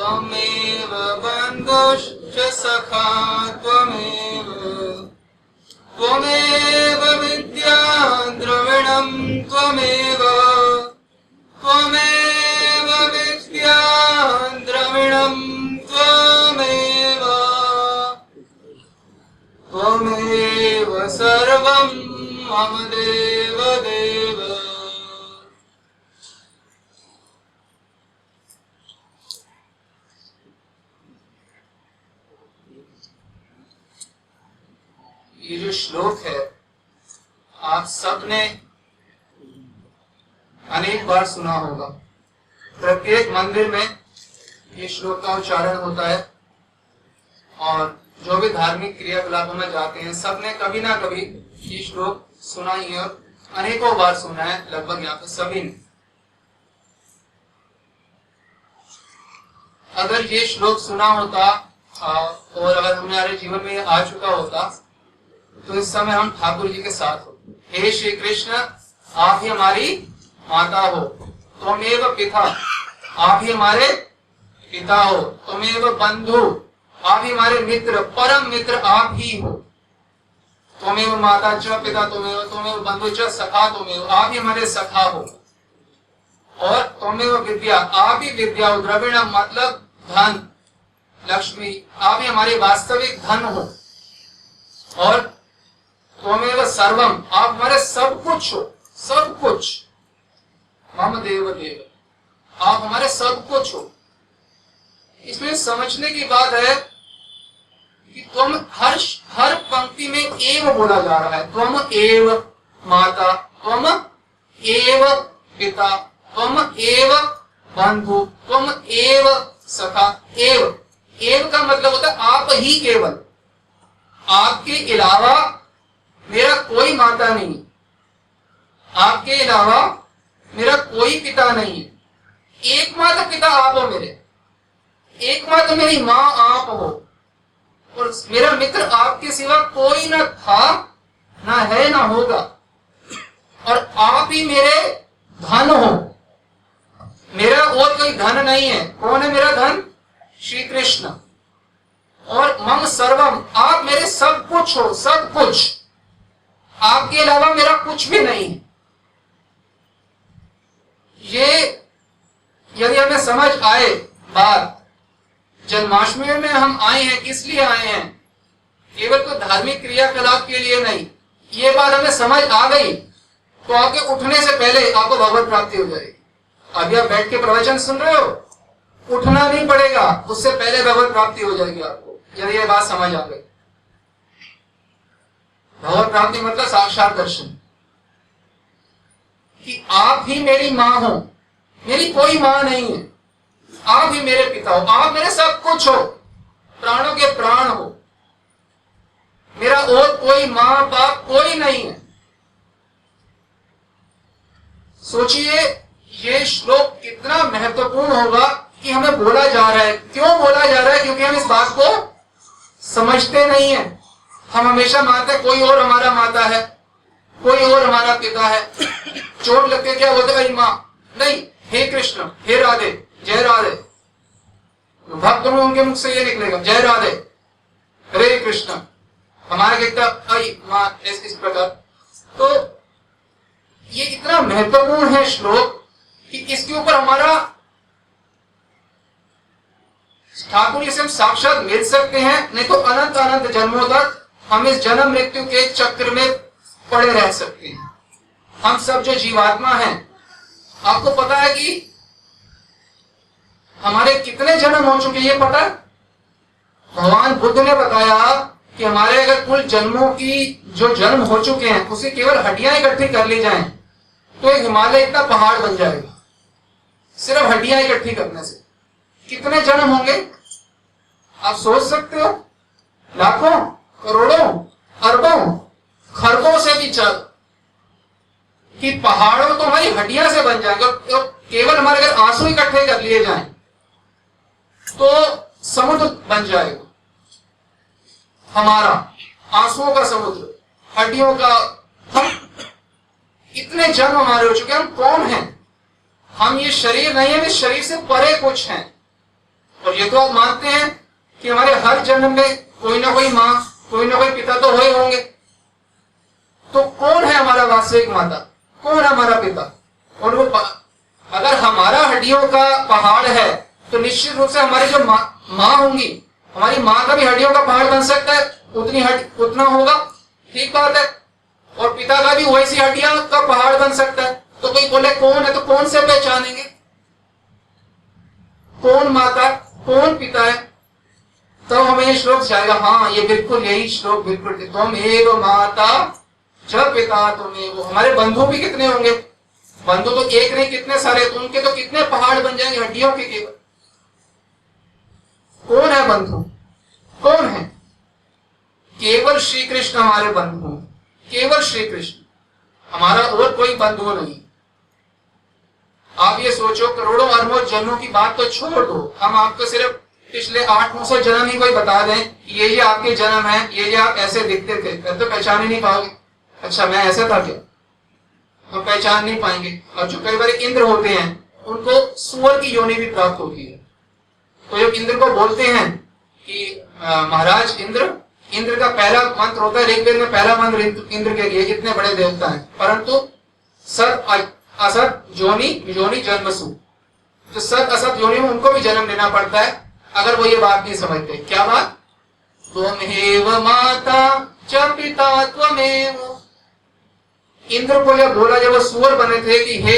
त्वमेव बन्धुश्च सखा त्वमेव त्वमेव विद्या द्रविणं त्वमेव त्वमेव विद्या द्रविणं त्वमेव त्वमेव सर्वं मम देव देव। ये जो श्लोक है आप सबने अनेक बार सुना होगा। प्रत्येक मंदिर में ये श्लोक का उच्चारण होता है और जो भी धार्मिक क्रियाकलापों में जाते हैं सबने कभी ना कभी ये श्लोक सुना ही है और अनेकों बार सुना है, लगभग यहाँ पे सभी ने। अगर ये श्लोक सुना होता और अगर हमारे जीवन में आ चुका होता तो इस समय हम ठाकुर जी के साथ हो। हे श्री कृष्ण, आप ही हमारी माता हो, त्वमेव पिता, आप ही हमारे पिता हो, त्वमेव बंधु, आप ही हमारे मित्र, परम मित्र आप ही हो, त्वमेव माता च पिता त्वमेव, त्वमेव बंधु च सखा त्वमेव, आप ही हमारे सखा हो, और त्वमेव विद्या, आप ही विद्या हो, द्रविणम मतलब धन, लक्ष्मी, आप ही हमारे वास्तविक धन हो, और त्वमेव सर्वम, आप हमारे सब कुछ हो, सब कुछ, मम देव देव, आप हमारे सब कुछ हो। इसमें समझने की बात है कि तुम हर पंक्ति में एव बोला जा रहा है। तुम एव माता, तुम एव पिता, तुम एव बंधु, तुम एव सखा। एव का मतलब होता है आप ही केवल, आपके अलावा मेरा कोई माता नहीं, आपके अलावा मेरा कोई पिता नहीं है, एकमात्र पिता आप हो मेरे, एकमात्र मेरी माँ आप हो, और मेरा मित्र आपके सिवा कोई ना था, ना है, ना होगा, और आप ही मेरे धन हो, मेरा और कोई धन नहीं है। कौन है मेरा धन? श्री कृष्ण। और मम सर्वम, आप मेरे सब कुछ हो, सब कुछ, आपके अलावा मेरा कुछ भी नहीं है। ये यदि हमें समझ आए बात, जन्माष्टमी में हम आए हैं, किस लिए आए हैं? केवल कोई धार्मिक क्रियाकलाप के लिए नहीं। ये बात हमें समझ आ गई तो आपके उठने से पहले आपको भगवत प्राप्ति हो जाएगी। अभी आप बैठ के प्रवचन सुन रहे हो, उठना नहीं पड़ेगा, उससे पहले भगवत प्राप्ति हो जाएगी आपको, यदि ये बात समझ आ गई। भगवत प्राप्ति मतलब साक्षात दर्शन, कि आप ही मेरी माँ हो, मेरी कोई माँ नहीं है, आप ही मेरे पिता हो, आप मेरे सब कुछ हो, प्राणों के प्राण हो, मेरा और कोई माँ बाप कोई नहीं है। सोचिए ये श्लोक कितना महत्वपूर्ण होगा कि हमें बोला जा रहा है। क्यों बोला जा रहा है? क्योंकि हम इस बात को समझते नहीं है। हम हमेशा मानते हैं कोई और हमारा माता है, कोई और हमारा पिता है। चोट लगते क्या बोलते भाई माँ नहीं, हे कृष्ण, हे राधे, जय राधे। भक्त उनके मुख से ये निकलेगा जय राधे, हरे कृष्ण, हमारा कहता आई माँ, इस प्रकार। तो ये इतना महत्वपूर्ण है श्लोक कि इसके ऊपर हमारा ठाकुर जी से हम साक्षात मिल सकते हैं, नहीं तो अनंत अनंत जन्मों तक हम इस जन्म मृत्यु के चक्र में पड़े रह सकते हैं। हम सब जो जीवात्मा हैं, आपको पता है कि हमारे कितने जन्म हो चुके, ये पता है? भगवान बुद्ध ने बताया कि हमारे अगर कुल जन्मों की जो जन्म हो चुके हैं उसे केवल हड्डियां इकट्ठी कर ली जाएं तो एक हिमालय इतना पहाड़ बन जाएगा, सिर्फ हड्डियां इकट्ठी करने से। कितने जन्म होंगे आप सोच सकते हो? लाखों, करोड़ों, अरबों, खरबों से भी चल, कि पहाड़ों तो हमारी हड्डियां से बन जाएंगे। तो केवल हमारे अगर आंसू इकट्ठे कर लिए जाएं तो समुद्र बन जाएगा हमारा, आंसुओं का समुद्र, हड्डियों का। हम इतने जन्म हमारे हो चुके, हम कौन हैं? हम ये शरीर नहीं है, इस शरीर से परे कुछ हैं। और ये तो आप मानते हैं कि हमारे हर जन्म में कोई ना कोई माँ, कोई ना कोई पिता तो हुए होंगे। तो कौन है हमारा वास्तविक माता, कौन है हमारा पिता? और वो अगर हमारा हड्डियों का पहाड़ है तो निश्चित रूप से हमारी जो माँ होंगी, हमारी माँ का भी हड्डियों का पहाड़ बन सकता है, उतना होगा, ठीक बात है। और पिता का भी वैसी हड्डियों का पहाड़ बन सकता है। तो कोई बोले कौन है, तो कौन से पहचानेंगे कौन माता कौन पिता है? तो हमें ये श्लोक जाएगा, हाँ ये बिल्कुल यही श्लोक बिल्कुल, तुम एव माता च पिता तुमेव। हमारे बंधु भी कितने होंगे, बंधु तो एक नहीं कितने सारे, तो उनके तो कितने पहाड़ बन जाएंगे हड्डियों के केवल। कौन है बंधु, कौन है? केवल श्री कृष्ण हमारे बंधु, केवल श्री कृष्ण, हमारा और कोई बंधु नहीं। आप ये सोचो, करोड़ों अरबों जन्मों की बात तो छोड़ दो, हम आपको सिर्फ पिछले 800-900 जन्म ही कोई बता दें, ये आपके जन्म है, ये आप ऐसे दिखते थे, फिर तो पहचान ही नहीं पाओगे। अच्छा मैं ऐसा था क्या? हम पहचान नहीं पाएंगे। और जो कई बार इंद्र होते हैं उनको सुअर की योनि भी प्राप्त होती है। तो जब इंद्र को बोलते हैं कि महाराज इंद्र का पहला मंत्र होता है, ऋग्वेद में पहला मंत्र इंद्र के लिए, इतने बड़े देवता हैं, परंतु सत असत योनि जन्मसु, जो सत असत योनि में उनको भी जन्म लेना पड़ता है अगर वो ये बात नहीं समझते। क्या बात? त्वमेव माता च पिता त्वमेव। इंद्र को जब बोला, जब वो सुअर बने थे कि हे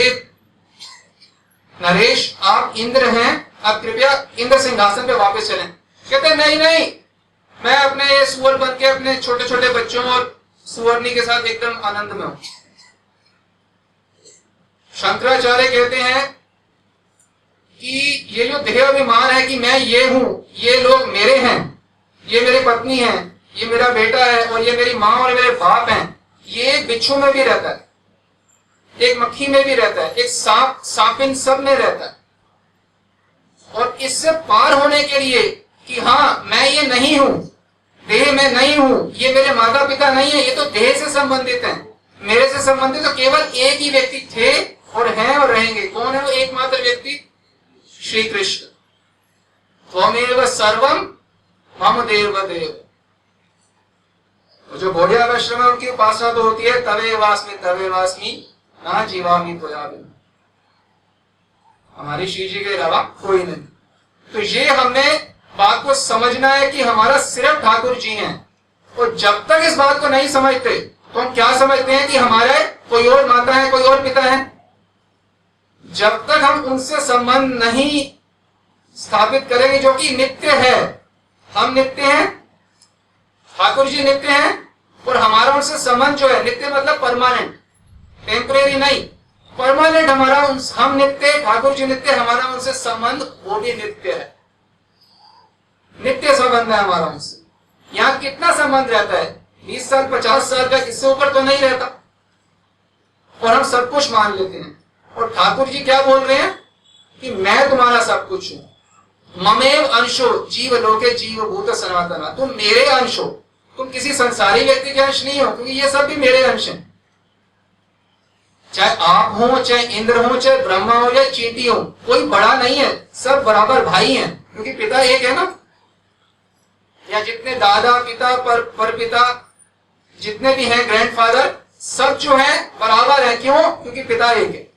नरेश आप इंद्र हैं, आप कृपया इंद्र सिंहासन पे वापस चलें, कहते नहीं नहीं, मैं अपने ये सुअर बन के अपने छोटे छोटे बच्चों और सुअरनी के साथ एकदम आनंद में हूं। शंकराचार्य कहते हैं कि ये जो देह अभिमान है कि मैं ये हूं, ये लोग मेरे हैं, ये मेरी पत्नी है, ये मेरा बेटा है, और ये मेरी माँ और मेरे बाप हैं, ये एक बिच्छू में भी रहता है, एक मक्खी में भी रहता है, एक सांप इन सब में रहता है। और इससे पार होने के लिए कि हाँ मैं ये नहीं हूं, देह में नहीं हूं, ये मेरे माता पिता नहीं है, ये तो देह से संबंधित है, मेरे से संबंधित तो केवल एक ही व्यक्ति थे और हैं और रहेंगे। कौन है वो एकमात्र व्यक्ति? श्री कृष्ण। त्वमेव सर्वम मम देव देव। जो गौड़िया आश्रम है उनकी उपासना तो होती है तवे वास्मी ना जीवामी त्वया बिना, हमारी श्री जी के अलावा कोई नहीं। तो ये हमें बात को समझना है कि हमारा सिर्फ ठाकुर जी हैं। और जब तक इस बात को नहीं समझते तो हम क्या समझते हैं कि हमारे कोई और माता है, कोई और पिता है। जब तक हम उनसे संबंध नहीं स्थापित करेंगे जो कि नित्य है, हम नित्य हैं, ठाकुर जी नित्य हैं, और हमारा उनसे संबंध जो है नित्य मतलब परमानेंट, टेम्परेरी नहीं, परमानेंट हमारा हम नित्य, ठाकुर जी नित्य, हमारा उनसे संबंध वो भी नित्य है, नित्य संबंध है हमारा उनसे। यहाँ कितना संबंध रहता है? 20 साल 50 साल का, इससे ऊपर तो नहीं रहता, और हम सब कुछ मान लेते हैं। और ठाकुर जी क्या बोल रहे हैं कि मैं तुम्हारा सब कुछ हूं, ममेव अंशो जीव लोके जीव भूत सनातना, तुम मेरे अंश हो, तुम किसी संसारी व्यक्ति के अंश नहीं हो, क्योंकि ये सब भी मेरे अंश हैं। चाहे आप हो, चाहे इंद्र हो, चाहे ब्रह्मा हो या चींटी हो, कोई बड़ा नहीं है, सब बराबर भाई हैं, क्योंकि पिता एक है ना। या जितने दादा पिता पर पिता जितने भी हैं ग्रैंडफादर, सब जो है बराबर है। क्यों? क्योंकि पिता एक है,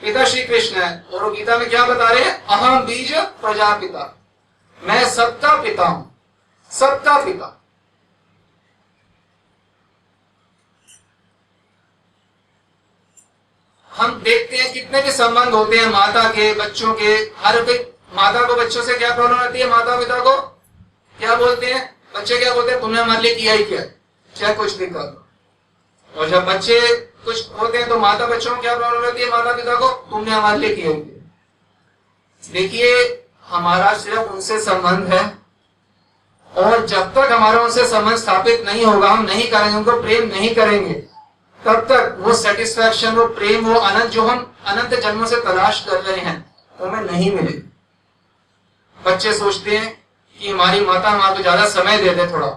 पिता श्री कृष्ण है। और वो गीता में क्या बता रहे हैं? अहम बीज प्रजापिता, मैं सबका पिता हूं, सबका पिता। हम देखते हैं कितने भी संबंध होते हैं माता के बच्चों के, हर माता को बच्चों से क्या प्रॉब्लम आती है? माता पिता को क्या बोलते हैं? बच्चे क्या बोलते हैं? तुमने हमारे लिए किया ही क्या, चाहे कुछ भी कर लो। और जब बच्चे कुछ होते हैं तो माता बच्चों को क्या प्रॉब्लम रहती है? माता पिता को तुमने हमारे लिए किया ही क्या। देखिए हमारा सिर्फ उनसे संबंध है, और जब तक हमारा उनसे संबंध स्थापित नहीं होगा, हम नहीं करेंगे, उनको प्रेम नहीं करेंगे, तब तक वो सेटिस्फैक्शन, वो प्रेम, वो आनंद जो हम अनंत जन्मों से तलाश कर रहे हैं वो हमें नहीं मिलेगा। बच्चे सोचते हैं कि हमारी माता हमारे ज्यादा समय दे दे, थोड़ा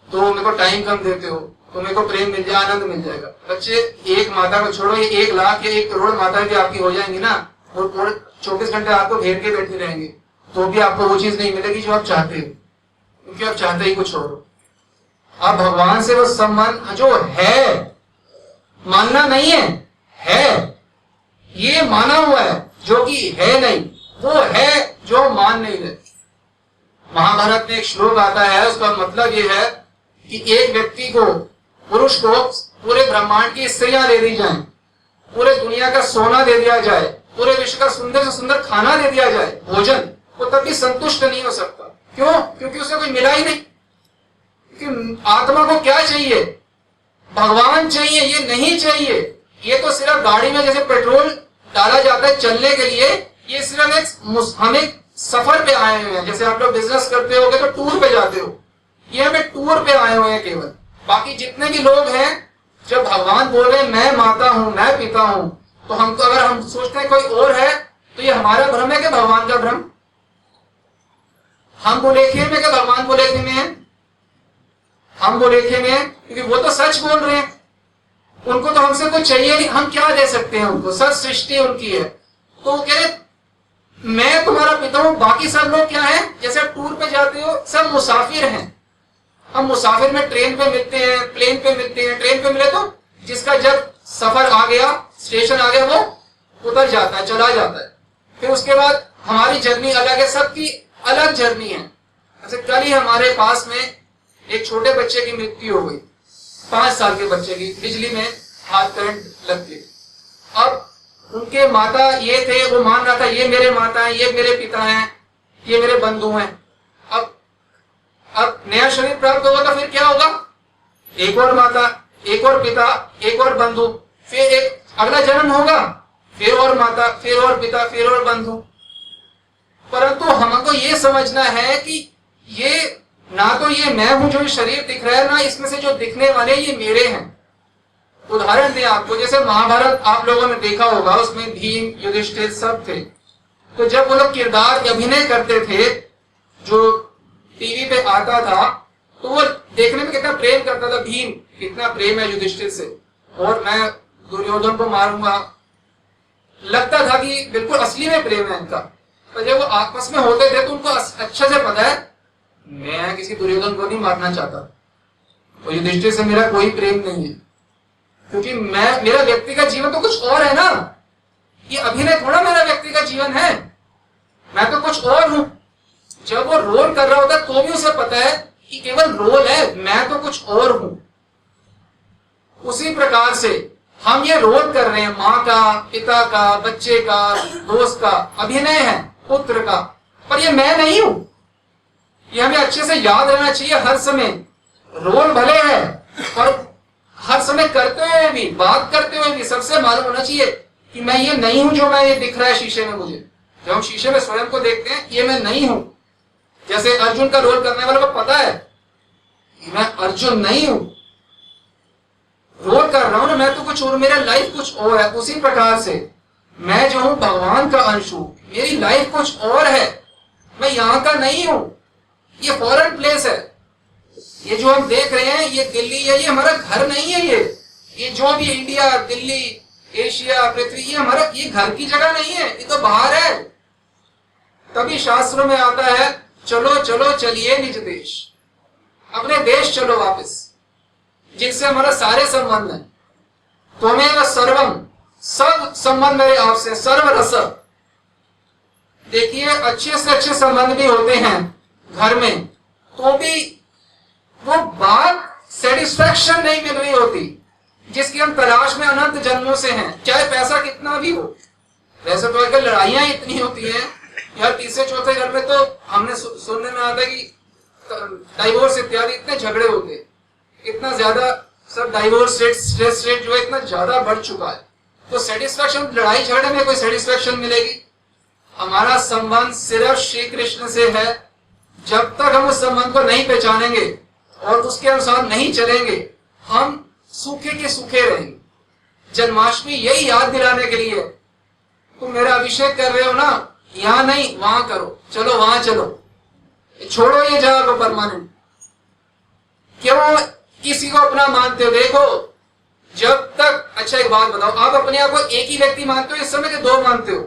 तो मेरे को टाइम कम देते हो तो मेरे को प्रेम मिल जाए, आनंद मिल जाएगा। बच्चे एक माता को छोड़ो, ये 1 लाख या 1 करोड़ माता भी आपकी हो जाएंगी ना, और 24 घंटे आपको घेर के बैठे रहेंगे, तो भी आपको वो चीज नहीं मिलेगी जो आप चाहते हो, क्योंकि आप चाहते ही कुछ और हो। आप भगवान से वो संबंध जो है, मानना नहीं है, ये माना हुआ है जो कि है नहीं, वो है जो मान नहीं रहे। महाभारत में एक श्लोक आता है, उसका मतलब ये है कि एक व्यक्ति को, पुरुष को पूरे ब्रह्मांड की स्त्रियां दे दी जाए, पूरे दुनिया का सोना दे दिया जाए, पूरे विश्व का सुंदर से सुंदर खाना दे दिया जाए, भोजन, वो तब भी संतुष्ट नहीं हो सकता। क्यों? क्योंकि उसे कोई मिला ही नहीं। क्योंकि आत्मा को क्या चाहिए? भगवान चाहिए, ये नहीं चाहिए। ये तो सिर्फ गाड़ी में जैसे पेट्रोल डाला जाता है चलने के लिए, ये सिर्फ हम एक सफर पे आए हुए हैं। जैसे आप लोग बिजनेस करते होगे तो टूर पे जाते हो, ये हमें टूर पे आए हुए हैं केवल। बाकी जितने भी लोग हैं, जब भगवान बोल रहे मैं माता हूं, मैं पिता हूं, तो हमको अगर हम सोचते हैं कोई और है, तो ये हमारा भ्रम है कि भगवान का भ्रम? हम बुलेखे में क्या भगवान बुलेखे में है? हम बुलेखे में है क्योंकि वो तो सच बोल रहे हैं, उनको तो हमसे कुछ चाहिए नहीं, हम क्या दे सकते हैं उनको? सच सृष्टि उनकी है। तो वो कह रहे मैं तुम्हारा पिता हूं, बाकी सब लोग क्या है? जैसे आप टूर पे जाते हो, सब मुसाफिर हैं। हम मुसाफिर में ट्रेन पे मिलते हैं, प्लेन पे मिलते हैं। ट्रेन पे मिले तो जिसका जब सफर आ गया, स्टेशन आ गया, वो उतर जाता है, चला जाता है। फिर उसके बाद हमारी जर्नी अलग है, सबकी अलग जर्नी है। जैसे कल ही हमारे पास में एक छोटे बच्चे की मृत्यु हो गई, 5 साल के बच्चे की, बिजली में हाथ करंट लग गई। अब उनके माता ये थे, वो मान रहा था ये मेरे माता हैं, ये मेरे पिता हैं, ये मेरे बंधु हैं। अब नया शरीर प्राप्त होगा तो फिर क्या होगा? एक और माता, एक और पिता, एक और बंधु, फिर एक अगला जन्म होगा, फिर और माता, फिर और पिता, फिर और बंधु। परंतु हमको ये समझना है कि ये ना तो ये मैं हूं जो शरीर दिख रहा है, ना इसमें से जो दिखने वाले ये मेरे हैं। उदाहरण दें आपको, जैसे महाभारत आप लोगों ने देखा होगा, उसमें भीम, युधिष्ठिर सब थे। तो जब वो लोग किरदार अभिनय करते थे, जो टीवी पे आता था, तो वो देखने में कितना प्रेम करता था। भीम कितना प्रेम है युधिष्ठिर से, और मैं दुर्योधन को मारूंगा, लगता था कि बिल्कुल असली में प्रेम है इनका। पर जब वो आपस में होते थे तो उनको अच्छे से पता है मैं किसी दुर्योधन को नहीं मारना चाहता, और युधिष्ठिर से मेरा कोई प्रेम नहीं है, क्योंकि मेरा व्यक्तिगत जीवन तो कुछ और है ना। ये अभिनय थोड़ा मेरा व्यक्तिगत जीवन है, मैं तो कुछ और हूं। जब वो रोल कर रहा होता है तो भी उसे पता है कि केवल रोल है, मैं तो कुछ और हूं। उसी प्रकार से हम ये रोल कर रहे हैं, माँ का, पिता का, बच्चे का, दोस्त का, अभिनय है, पुत्र का, पर ये मैं नहीं हूं। ये हमें अच्छे से याद रहना चाहिए हर समय। रोल भले है, और हर समय करते हुए भी, बात करते हुए भी सबसे मालूम होना चाहिए कि मैं ये नहीं हूं जो मैं ये दिख रहा है शीशे में मुझे। जब हम शीशे में स्वयं को देखते हैं, ये मैं नहीं हूं। जैसे अर्जुन का रोल करने वाले को पता है कि मैं अर्जुन नहीं हूं, रोल कर रहा हूं ना, मैं तो कुछ और, मेरा लाइफ कुछ और है। उसी प्रकार से मैं जो हूं भगवान का अंश हूं, मेरी लाइफ कुछ और है, मैं यहां का नहीं हूं। ये फॉरेन प्लेस है, ये जो हम देख रहे हैं, ये दिल्ली है, ये हमारा घर नहीं है। ये जो भी इंडिया, दिल्ली, एशिया, पृथ्वी, ये हमारा, ये घर की जगह नहीं है, ये तो बाहर है। तभी शास्त्रों में आता है, चलो चलो चलिए निज देश, अपने देश चलो वापस, जिनसे हमारा सारे संबंध है। त्वमेव सर्वम, सब संबंध मेरे आपसे, सर्वरस। देखिए अच्छे से अच्छे संबंध भी होते हैं घर में, तो भी वो बात सेटिस्फैक्शन नहीं मिल रही होती जिसकी हम तलाश में अनंत जन्मों से हैं, चाहे पैसा कितना भी हो। वैसे तो अगर लड़ाइयां इतनी होती हैं यार, तीसरे चौथे घर में तो हमने सुनने में आता है कि डाइवोर्स इत्यादि इतने झगड़े होते, इतना ज्यादा सब डाइवोर्स रेट, स्ट्रेस रेट जो है इतना ज्यादा बढ़ चुका है। तो सेटिस्फैक्शन, लड़ाई झगड़े में कोई सेटिस्फैक्शन मिलेगी? हमारा संबंध सिर्फ श्री कृष्ण से है। जब तक हम उस संबंध को नहीं पहचानेंगे और उसके अनुसार नहीं चलेंगे, हम सूखे के सूखे रहेंगे। जन्माष्टमी यही याद दिलाने के लिए, तुम मेरा अभिषेक कर रहे हो ना, यहां नहीं वहां करो, चलो वहां चलो, छोड़ो ये जगह को परमानेंट। क्यों किसी को अपना मानते हो? देखो जब तक, अच्छा एक बात बताओ, आप अपने आप को एक ही व्यक्ति मानते हो इस समय के दो मानते हो?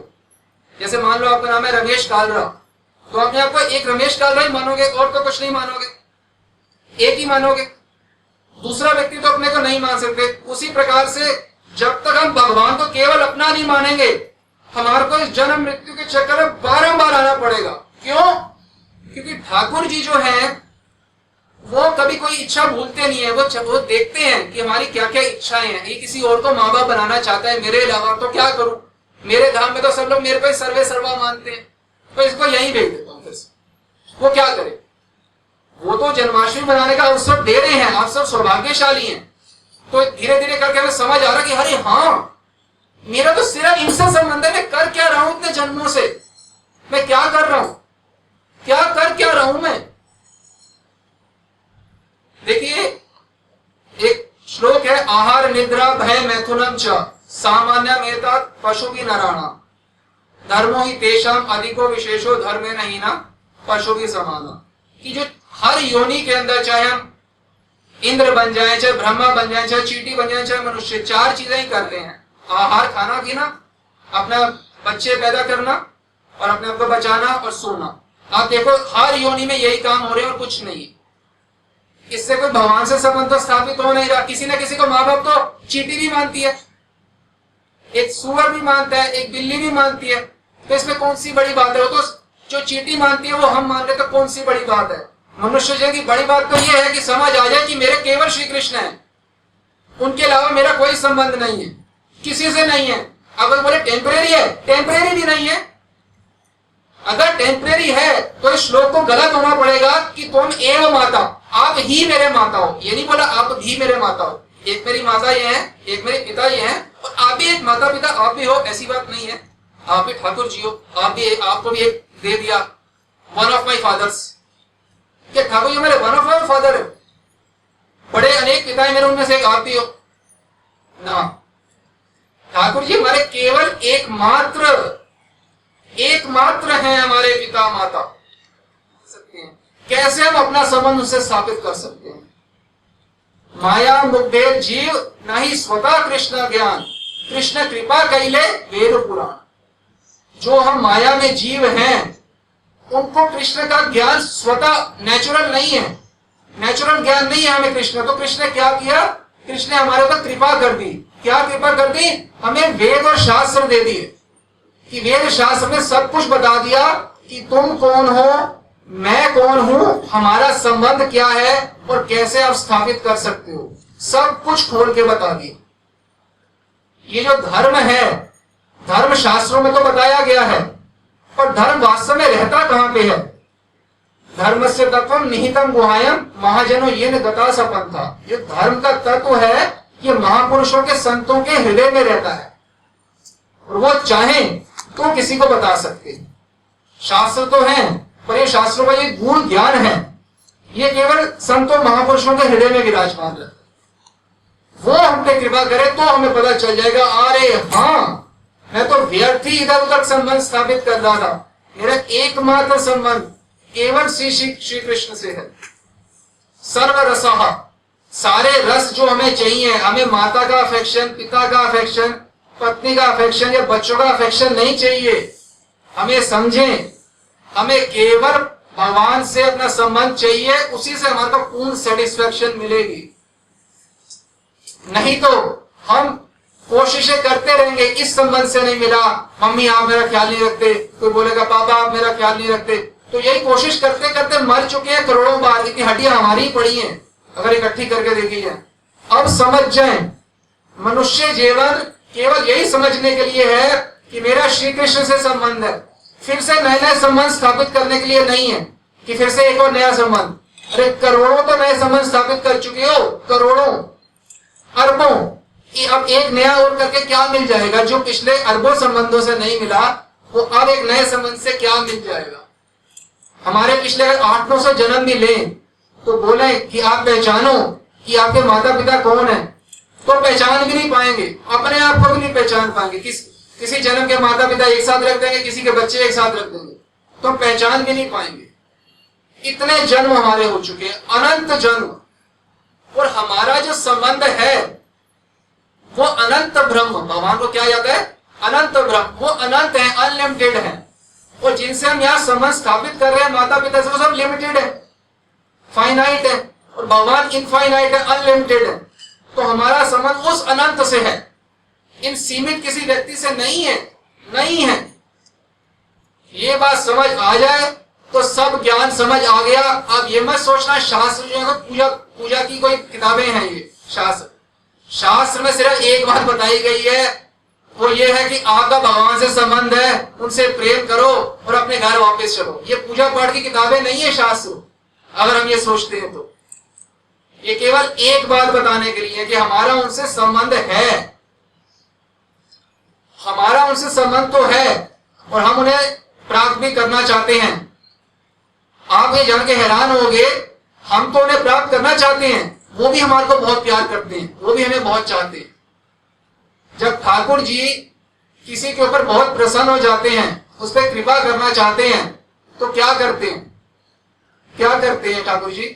जैसे मान लो आपका नाम है रमेश कालरा, तो अपने आप को एक रमेश कालरा ही मानोगे और तो कुछ नहीं मानोगे, एक ही मानोगे, दूसरा व्यक्ति तो अपने को नहीं मान सकते। उसी प्रकार से जब तक हम भगवान को केवल अपना नहीं मानेंगे, हमारे को इस जन्म मृत्यु के चक्कर में बारंबार आना पड़ेगा। क्यों? क्योंकि ठाकुर जी जो है वो कभी कोई इच्छा भूलते नहीं है। वो देखते हैं कि हमारी क्या क्या इच्छाएं हैं। ये किसी और को माँ बाप बनाना चाहता है मेरे अलावा, तो क्या करूं, मेरे धाम में तो सब लोग मेरे को सर्वे सर्वा मानते हैं, तो इसको यहीं भेज देता हूं। फिर से वो क्या करे, वो तो जन्माष्टमी बनाने का अवसर दे रहे हैं, आप सब सौभाग्यशाली हैं। तो धीरे धीरे करके हमें समझ आ रहा कि अरे हाँ, मेरा तो सिर्फ इनसे संबंध है, मैं कर क्या रहा हूं इतने जन्मों से, मैं क्या कर रहा हूं, क्या कर क्या रहा हूं मैं। देखिए एक श्लोक है, आहार निद्रा भय मैथुनम च सामान्य मेता पशु की नराणा धर्मो ही तेषाम अधिको विशेषो धर्मे नहीं ना पशु की समाना। कि जो हर योनि के अंदर, चाहे हम इंद्र बन जाए, चाहे ब्रह्मा बन जाए, चाहे चींटी बन जाए, चाहे मनुष्य, चार चीजें ही करते हैं। आहार खाना पीना, अपना बच्चे पैदा करना और अपने आप को बचाना और सोना। आप देखो हर योनि में यही काम हो रहे हैं और कुछ नहीं। इससे कोई भगवान से संबंध तो स्थापित हो नहीं रहा। किसी न किसी को माँ बाप तो चींटी भी मानती है, एक सुअर भी मानता है, एक बिल्ली भी मानती है, तो इसमें कौन सी बड़ी बात है। वो तो जो चींटी मानती है वो हम मान रहे, तो कौन सी बड़ी बात है। मनुष्य जी की बड़ी बात तो ये है कि समझ आ जाए कि मेरे केवल श्री कृष्ण है, उनके अलावा मेरा कोई संबंध नहीं है, किसी से नहीं है। अगर बोले टेम्परेरी है, टेम्परेरी भी नहीं है। अगर टेम्परेरी है तो इस श्लोक को गलत होना पड़ेगा कि तुम एवं माता, आप ही मेरे माता हो। ये नहीं बोला आप भी मेरे माता हो, एक मेरी माता ये है, एक मेरे पिता ये हैं, और आप भी एक माता पिता आप भी हो, ऐसी बात नहीं है। आप भी ठाकुर जी हो, आप भी, आपको भी एक दे दिया, वन ऑफ माई फादर्स। क्या ठाकुर जी मेरे वन ऑफ माई फादर है? बड़े अनेक पिता है मेरे, उनमें से एक आप भी हो ना। ठाकुर जी हमारे केवल एकमात्र हैं, हमारे पिता माता। सकते हैं कैसे हम अपना संबंध उससे स्थापित कर सकते हैं। माया मुग्धे जीव नहीं स्वतः कृष्ण ज्ञान, कृष्ण कृपा कैले वेद पुराण। जो हम माया में जीव हैं उनको कृष्ण का ज्ञान स्वतः नेचुरल नहीं है, नेचुरल ज्ञान नहीं है हमें कृष्ण। तो कृष्ण ने क्या किया, कृष्ण ने हमारे ऊपर कृपा कर दी। क्या कृपा कर दी? हमें वेद और शास्त्र दे दिए, कि वेद शास्त्र में सब कुछ बता दिया कि तुम कौन हो, मैं कौन हूं, हमारा संबंध क्या है और कैसे आप स्थापित कर सकते हो, सब कुछ खोल के बता दिया। ये जो धर्म है, धर्म शास्त्रों में तो बताया गया है, पर धर्म वास्तव में रहता कहां पे है। धर्म से तत्व निहितम गुहायम महाजनो ये गता सपन था। ये धर्म का तत्व है, ये महापुरुषों के संतों के हृदय में रहता है, और वो चाहें तो किसी को बता सकते। शास्त्र तो है, पर ये शास्त्रों का ये गुण ज्ञान है, ये केवल संतों महापुरुषों के हृदय में विराजमान रहता है। वो हम पे कृपा करे तो हमें पता चल जाएगा, अरे हाँ, मैं तो व्यर्थ ही इधर उधर संबंध स्थापित कर रहा था, मेरा एकमात्र संबंध केवल श्री कृष्ण से है। सर्व रसः, सारे रस जो हमें चाहिए, हमें माता का अफेक्शन, पिता का अफेक्शन, पत्नी का अफेक्शन या बच्चों का अफेक्शन नहीं चाहिए। हमें समझें, हमें केवल भगवान से अपना संबंध चाहिए, उसी से हमारे को पूर्ण सेटिस्फेक्शन मिलेगी। नहीं तो हम कोशिशें करते रहेंगे, इस संबंध से नहीं मिला, मम्मी आप मेरा ख्याल नहीं रखते, कोई बोलेगा पापा आप मेरा ख्याल नहीं रखते, तो यही कोशिश करते करते मर चुके हैं करोड़ों बार। इतनी हड्डियां हमारी ही पड़ी हैं, अगर इकट्ठी करके देखी जाए। अब समझ जाएं, मनुष्य जीवन केवल यही समझने के लिए है कि मेरा श्री कृष्ण से संबंध है, फिर से नए नए संबंध स्थापित करने के लिए नहीं है कि फिर से एक और नया संबंध। अरे करोड़ों तो नए संबंध स्थापित कर चुके हो, करोड़ों अरबों, अब एक नया और करके क्या मिल जाएगा? जो पिछले अरबों संबंधों से नहीं मिला वो अब एक नए संबंध से क्या मिल जाएगा? हमारे पिछले 800-900 जन्म भी लें तो बोले कि आप पहचानो कि आपके माता पिता कौन है, तो पहचान भी नहीं पाएंगे, अपने आप को भी नहीं पहचान पाएंगे। किसी जन्म के माता पिता एक साथ रख देंगे, किसी के बच्चे एक साथ रख देंगे, तो पहचान भी नहीं पाएंगे। इतने जन्म हमारे हो चुके हैं, अनंत जन्म, और हमारा जो संबंध है वो अनंत ब्रह्म। भगवान को क्या याद है? अनंत ब्रह्म। वो अनंत है, अनलिमिटेड है, और जिनसे हम यहाँ संबंध स्थापित कर रहे हैं माता पिता से, वो सब लिमिटेड है, फाइनाइट है, और भगवान इनफाइनाइट है, अनलिमिटेड है। तो हमारा संबंध उस अनंत से है, इन सीमित किसी व्यक्ति से नहीं है, नहीं है। ये बात समझ आ जाए तो सब ज्ञान समझ आ गया। अब ये मत सोचना शास्त्र जो है पूजा पूजा की कोई किताबें हैं। ये शास्त्र में सिर्फ एक बात बताई गई है, वो ये है कि आपका भगवान से संबंध है, उनसे प्रेम करो और अपने घर वापस चलो। ये पूजा पाठ की किताबें नहीं है शास्त्र, अगर हम ये सोचते हैं तो। ये केवल एक बात बताने के लिए कि हमारा उनसे संबंध है, हमारा उनसे संबंध तो है और हम उन्हें प्राप्त भी करना चाहते हैं। आप ये जान के हैरान होंगे, हम तो उन्हें प्राप्त करना चाहते हैं, वो भी हमारे को बहुत प्यार करते हैं, वो भी हमें बहुत चाहते हैं। जब ठाकुर जी किसी के ऊपर बहुत प्रसन्न हो जाते हैं, उस पर कृपा करना चाहते हैं, तो क्या करते हैं? क्या करते हैं ठाकुर जी?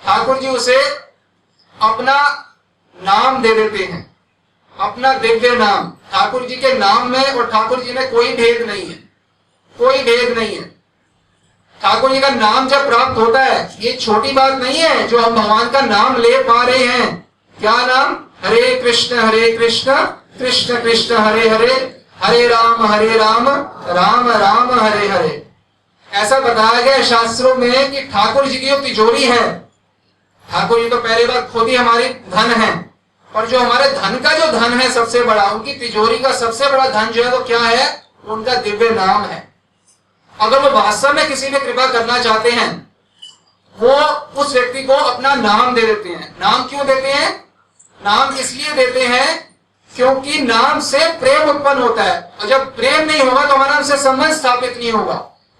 ठाकुर जी उसे अपना नाम दे देते हैं, अपना दिव्य नाम। ठाकुर जी के नाम में और ठाकुर जी में कोई भेद नहीं है, कोई भेद नहीं है। ठाकुर जी का नाम जब प्राप्त होता है, ये छोटी बात नहीं है जो हम भगवान का नाम ले पा रहे हैं। क्या नाम? हरे कृष्ण कृष्ण कृष्ण हरे हरे, हरे राम राम राम हरे हरे। ऐसा बताया गया शास्त्रों में कि ठाकुर जी की जो तिजोरी है, ठाकुर जी तो पहले बार खुद ही हमारी धन है, और जो हमारे धन का जो धन है सबसे बड़ा, उनकी तिजोरी का सबसे बड़ा धन जो है वो क्या है? उनका दिव्य नाम है। अगर वो वास्तव में किसी में कृपा करना चाहते हैं, वो उस व्यक्ति को अपना नाम दे देते हैं। नाम क्यों देते हैं? नाम इसलिए देते हैं क्योंकि नाम से प्रेम उत्पन्न होता है, और जब प्रेम नहीं होगा तो हमारा उनसे संबंध स्थापित नहीं होगा।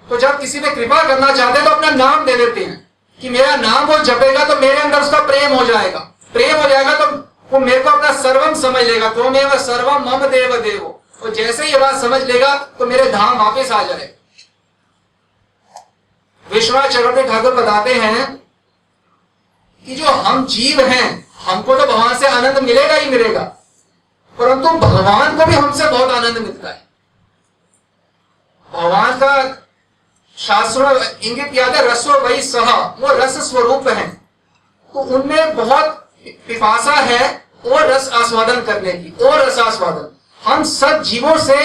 तो जब किसी में कृपा करना चाहते हैं तो अपना नाम दे देते हैं कि मेरा नाम वो जपेगा तो मेरे अंदर उसका प्रेम हो जाएगा। प्रेम हो जाएगा तो वो मेरे को अपना सर्वम समझ लेगा, त्वमेव सर्वम मम देव देवो। और जैसे ही ये बात समझ लेगा तो मेरे धाम वापस आ जाएगा। विश्वनाथ चक्रवर्ती ठाकुर बताते हैं कि जो हम जीव हैं, हमको तो भगवान से आनंद मिलेगा ही मिलेगा, परंतु भगवान को भी हमसे बहुत आनंद मिलता है। भगवान का शास्त्रों इंगित याद है, रसो वही सह, वो रस स्वरूप है। तो उनमें बहुत पिपासा है और रस आस्वादन करने की, और रस आस्वादन। हम सब जीवों से,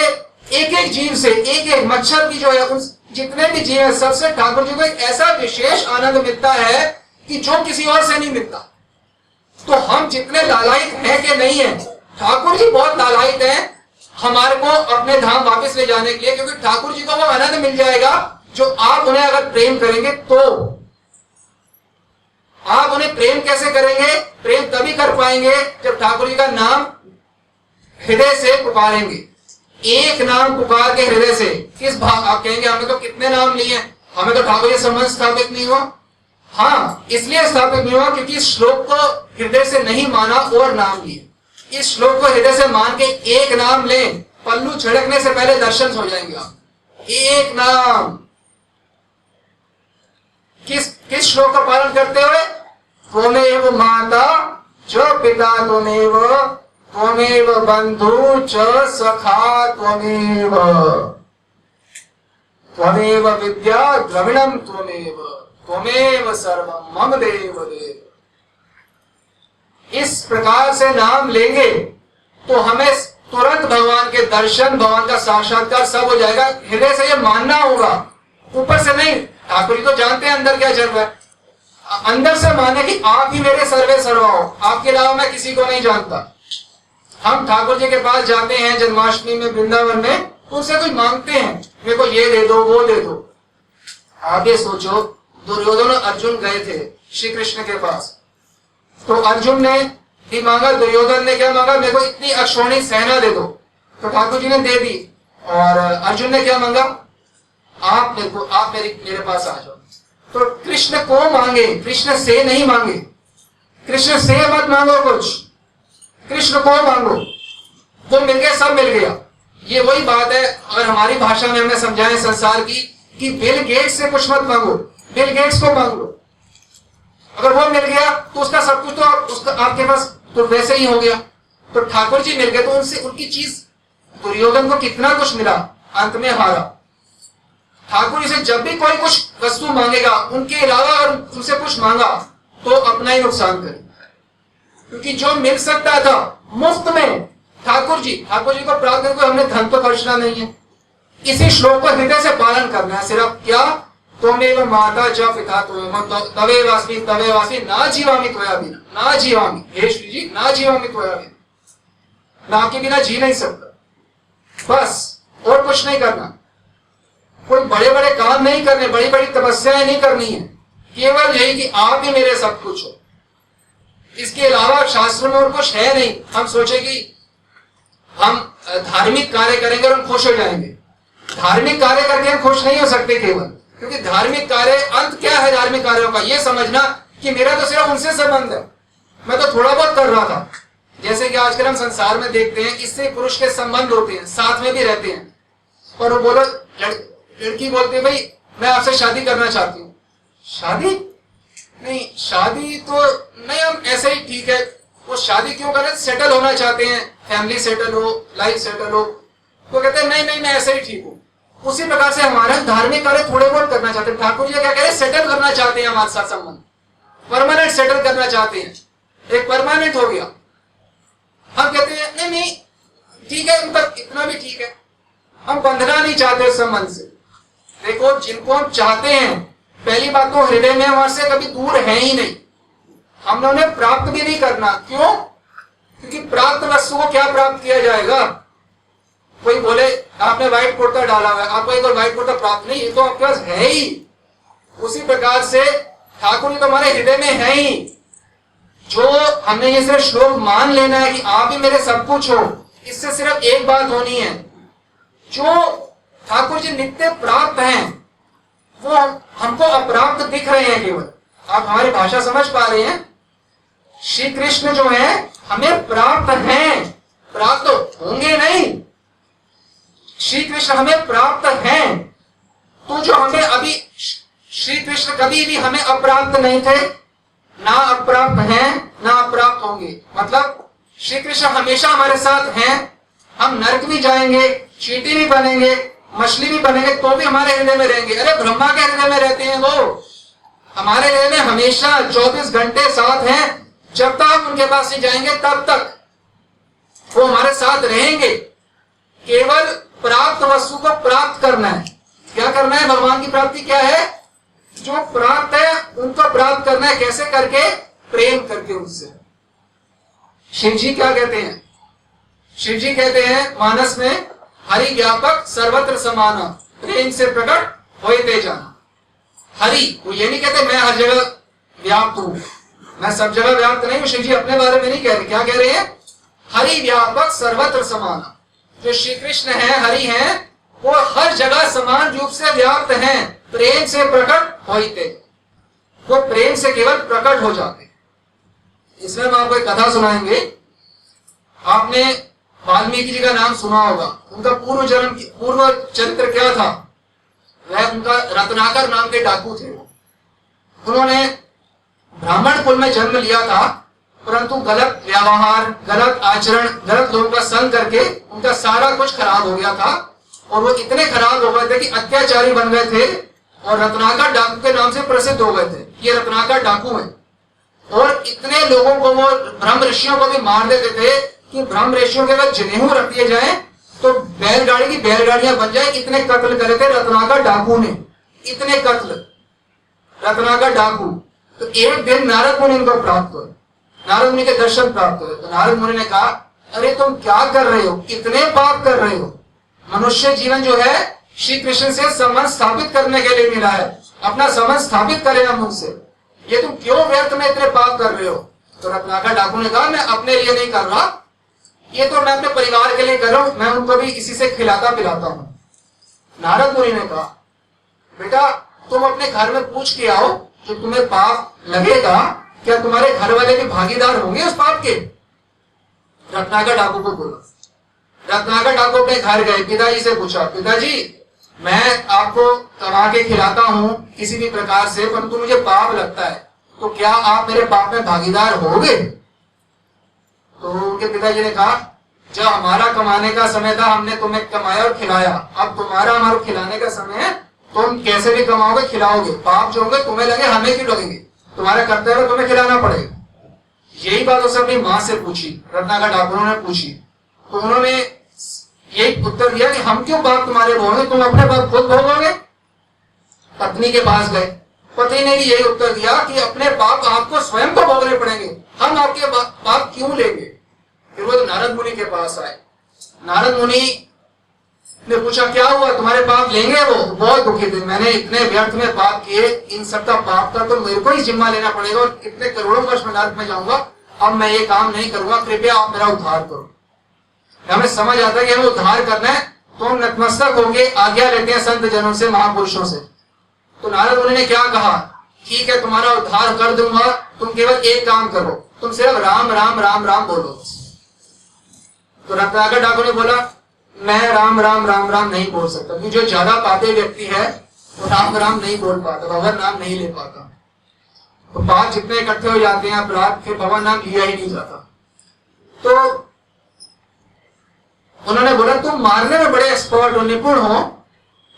एक एक जीव से, एक एक मच्छर की जो है, उन जितने भी जीव है, सबसे ठाकुर जी को एक ऐसा विशेष आनंद मिलता है कि जो किसी और से नहीं मिलता। तो हम जितने लालायित हैं कि नहीं है, ठाकुर जी बहुत लालायित हैं हमारे को अपने धाम वापस ले जाने के लिए, क्योंकि ठाकुर जी को वो आनंद मिल जाएगा जो आप उन्हें अगर प्रेम करेंगे तो। आप उन्हें प्रेम कैसे करेंगे? प्रेम तभी कर पाएंगे जब ठाकुर जी का नाम हृदय से पुकारेंगे। एक नाम पुकार के हृदय से। किस भाव? आप कहेंगे हमें तो कितने नाम लिए, हमें तो ठाकुर जी संबंध स्थापित नहीं हुआ। हाँ, इसलिए स्थापित नहीं हुआ क्योंकि इस श्लोक को हृदय से नहीं माना और नाम लिए। इस श्लोक को हृदय से मान के एक नाम लें, पल्लू छिड़कने से पहले दर्शन हो जाएंगे आप। एक नाम। किस श्लोक का पालन करते हुए? त्वमेव माता च पिता त्वमेव, त्वमेव बंधु च सखा त्वमेव, त्वमेव विद्या द्रविणम त्वमेव, त्वमेव सर्वम मम देव देव। इस प्रकार से नाम लेंगे तो हमें तुरंत भगवान के दर्शन, भगवान का साक्षात्कार सब हो जाएगा। हृदय से ये मानना होगा, ऊपर से नहीं। ठाकुर जी तो जानते हैं अंदर क्या चल रहा है। अंदर से माने कि आप ही मेरे सर्वे सर्वा हो, आपके अलावा मैं किसी को नहीं जानता। हम ठाकुर जी के पास जाते हैं जन्माष्टमी में, वृंदावन में, तो उनसे कुछ मांगते हैं, मेरे को ये दे दो, वो दे दो। आगे सोचो, दुर्योधन और अर्जुन गए थे श्री कृष्ण के पास, तो अर्जुन ने भी मांगा, दुर्योधन ने क्या मांगा? मेरे को इतनी अक्षौणी सेना दे दो। तो ठाकुर जी ने दे दी। और अर्जुन ने क्या मांगा? आप मेरे पास आ जाओ। तो कृष्ण को मांगे, कृष्ण से नहीं मांगे। कृष्ण से मत मांगो कुछ, कृष्ण को मांगो। वो मिल गया, सब मिल गया। ये वही बात है, अगर हमारी भाषा में हमें समझाएं संसार की, कि बिल गेट्स से कुछ मत मांगो, बिल गेट्स को मांग लो। अगर वो मिल गया तो उसका सब कुछ तो उसका आपके पास तो वैसे ही हो गया। तो ठाकुर जी मिल गए तो उनसे उनकी चीज, दुर्योधन को कितना कुछ मिला, अंत में हारा। ठाकुर जी से जब भी कोई कुछ वस्तु मांगेगा, उनके अलावा और उनसे कुछ मांगा तो अपना ही नुकसान करे, क्योंकि जो मिल सकता था मुफ्त में ठाकुर जी को प्राप्त करके हमने धन तो खर्चना नहीं है। इसी श्लोक को हृदय से पालन करना है। सिर्फ क्या, त्वमेव माता च पिता तवेवास्मि तवेवास्मि ना जीवामि त्वया बिना, ना जीवामि, हे श्री जी ना जीवामि त्वया बिना, मैं आपके बिना जी नहीं सकता। बस और कुछ नहीं करना, कोई बड़े बड़े काम नहीं करने, बड़ी बड़ी तपस्याएं नहीं करनी है, केवल यही कि आप ही मेरे सब कुछ हो। इसके अलावा शास्त्र में और कुछ है नहीं। हम सोचे कि हम धार्मिक कार्य करेंगे और हम खुश हो जाएंगे। धार्मिक कार्य करके हम खुश नहीं हो सकते केवल, क्योंकि धार्मिक कार्य, अंत क्या है धार्मिक कार्यों का, ये समझना कि मेरा तो सिर्फ उनसे संबंध है, मैं तो थोड़ा बहुत कर रहा था। जैसे कि आजकल हम संसार में देखते हैं, इससे पुरुष के संबंध होते हैं, साथ में भी रहते हैं, और वो बोलो, लड़की बोलती है भाई मैं आपसे शादी करना चाहती हूँ। शादी नहीं, शादी तो नहीं, हम ऐसे ही ठीक है। वो शादी क्यों करें, सेटल होना चाहते हैं, फैमिली सेटल हो, लाइफ सेटल हो, वो कहते हैं नहीं नहीं मैं ऐसे ही ठीक हूँ। उसी प्रकार से हमारे धार्मिक कार्य थोड़े बहुत करना चाहते हैं। ठाकुर जी क्या कह रहे हैं, सेटल करना चाहते हैं हमारे साथ संबंध, परमानेंट सेटल करना चाहते हैं, एक परमानेंट हो गया। हम कहते हैं नहीं नहीं ठीक है, उनका इतना भी ठीक है, हम बंधना नहीं चाहते उस संबंध से। देखो, जिनको हम चाहते हैं, पहली बात तो हृदय में हमारे से कभी दूर है ही नहीं, हमने उन्हें प्राप्त भी नहीं करना। क्यों? क्योंकि प्राप्त वस्तु को क्या प्राप्त किया जाएगा? कोई बोले आपने व्हाइट कुर्ता डाला हुआ है, आपको एक और व्हाइट कुर्ता प्राप्त नहीं, ये तो आपके पास है ही। उसी प्रकार से ठाकुर जी तो हमारे हृदय में है ही। जो हमने ये सिर्फ श्लोक मान लेना है कि आप ही मेरे सब कुछ हो, इससे सिर्फ एक बात होनी है, जो ठाकुर जी नित्य प्राप्त हैं वो हमको अप्राप्त दिख रहे हैं केवल। आप हमारी भाषा समझ पा रहे हैं? श्री कृष्ण जो है हमें प्राप्त हैं, प्राप्त होंगे नहीं। श्री कृष्ण हमें प्राप्त हैं, तो जो हमें अभी, श्री कृष्ण कभी भी हमें अप्राप्त नहीं थे, ना अप्राप्त हैं ना अप्राप्त होंगे। मतलब श्री कृष्ण हमेशा हमारे साथ हैं। हम नरक भी जाएंगे, चींटी भी बनेंगे, मछली भी बनेंगे, तो भी हमारे हृदय में रहेंगे। अरे ब्रह्मा के हृदय में रहते हैं वो, हमारे हृदय में हमेशा 24 घंटे साथ हैं। जब तक हम उनके पास नहीं जाएंगे तब तक वो हमारे साथ रहेंगे। केवल प्राप्त वस्तु को प्राप्त करना है। क्या करना है? भगवान की प्राप्ति क्या है? जो प्राप्त है उनको प्राप्त करना है। कैसे करके? प्रेम करके उनसे। शिव जी क्या कहते हैं? शिव जी कहते हैं मानस में, हरि व्यापक सर्वत्र समाना, प्रेम से प्रकट होए ते जाना। हरि, वो ये नहीं कहते मैं हर जगह व्याप्त हूं, मैं सब जगह व्याप्त नहीं हूं। शिव जी अपने बारे में नहीं कह रहे। क्या कह रहे हैं? हरि व्यापक सर्वत्र समाना। जो श्री कृष्ण है, हरि है, वो हर जगह समान रूप से व्याप्त हैं, प्रेम से प्रकट होते, वो प्रेम से केवल प्रकट हो जाते। इसमें हम आपको एक कथा सुनाएंगे। आपने वाल्मीकि जी का नाम सुना होगा। उनका पूर्व चरित्र क्या था? वह उनका रत्नाकर नाम के डाकू थे। उन्होंने ब्राह्मण कुल में जन्म लिया था, परंतु गलत व्यवहार, गलत आचरण, गलत लोगों का संग करके उनका सारा कुछ खराब हो गया था। और वो इतने खराब हो गए थे कि अत्याचारी बन गए थे और रत्नाकर डाकू के नाम से प्रसिद्ध हो गए थे। ये रत्नाकर डाकू है। और इतने लोगों को वो, ब्रह्म ऋषियों को भी मार देते थे कि ब्रह्म ऋषियों के अगर जनेऊ रख दिए जाए तो बैलगाड़ी की बैलगाड़ियां बन जाए। इतने कत्ल करे थे रत्नाकर डाकू ने, इतने कत्ल, रत्नाकर डाकू। तो एक दिन नारद मुनि इनको प्राप्त हुए, नारद मुनि के दर्शन प्राप्त हुए। तो नारद मुनि ने कहा, अरे तुम क्या कर रहे हो, इतने पाप कर रहे हो। मनुष्य जीवन जो है श्री कृष्ण से संबंध स्थापित करने के लिए मिला है, अपना संबंध स्थापित करें हम उनसे। ये तुम क्यों व्यर्थ में इतने पाप कर रहे हो? तो रत्नाकर डाकू ने कहा, मैं अपने लिए नहीं कर रहा, ये तो मैं अपने परिवार के लिए कर रहा हूं, मैं उनको भी इसी से खिलाता पिलाता हूं। नारद मुनि ने कहा, बेटा तुम अपने घर में पूछ के आओ, जो तुम्हें पाप लगेगा क्या तुम्हारे घर वाले भी भागीदार होंगे उस पाप के? रत्नाकर डाकू को बोला। रत्नाकर डाकू अपने घर गए, पिताजी से पूछा, पिताजी मैं आपको कमा के खिलाता हूं किसी भी प्रकार से, परंतु मुझे पाप लगता है, तो क्या आप मेरे पाप में भागीदार होगे? तो उनके पिताजी ने कहा, जब हमारा कमाने का समय था हमने तुम्हें कमाया और खिलाया, अब तुम्हारा हमारे खिलाने का समय है, तुम कैसे भी कमाओगे खिलाओगे, पाप जो होंगे तुम्हें लगे हमें क्यों लगेंगे, तुम्हारा कर्तव्य तुम्हें खिलाना पड़ेगा। यही बात उसने अपनी माँ से पूछी, रत्नाकर ठाकुरों ने पूछी, तो उन्होंने यही उत्तर दिया कि हम क्यों पाप तुम्हारे भोगेंगे, तुम अपने पाप खुद भोगोगे। पत्नी के पास गए, पति ने भी यही उत्तर दिया कि अपने पाप आपको स्वयं को भोगने पड़ेंगे, हम आपके पाप क्यों लेंगे। फिर वो नारद मुनि के पास आए। नारद मुनि ने पूछा क्या हुआ, तुम्हारे पाप लेंगे। वो बहुत दुखी थे, मैंने इतने व्यर्थ में पाप किए, इन सबका पाप का तो मेरे को ही जिम्मा लेना पड़ेगा और कितने करोड़ों वर्ष में नरक में जाऊंगा, अब मैं ये काम नहीं करूंगा, कृपया आप मेरा उद्धार करो। हमें समझ आता है कि हमें उद्धार करना है तो हम नतमस्तक होंगे, आज्ञा लेते हैं संत जनों से, महापुरुषों से। तो नारद मुनि ने क्या कहा, ठीक है तुम्हारा उद्धार कर दूंगा, तुम केवल एक काम करो, तुम सिर्फ राम राम राम राम बोलो। तो रत्नाकर ठाकुर ने बोला मैं राम राम राम राम नहीं बोल सकता, क्योंकि जो ज्यादा पापी व्यक्ति है वो राम राम नहीं बोल पाता, भगवान नाम नहीं ले पाता। तो पाप जितने इकट्ठे हो जाते हैं अपराध, फिर भगवान नाम लिया ही नहीं जाता। तो उन्होंने बोला तुम मारने में बड़े एक्सपर्ट हो, निपुण हो,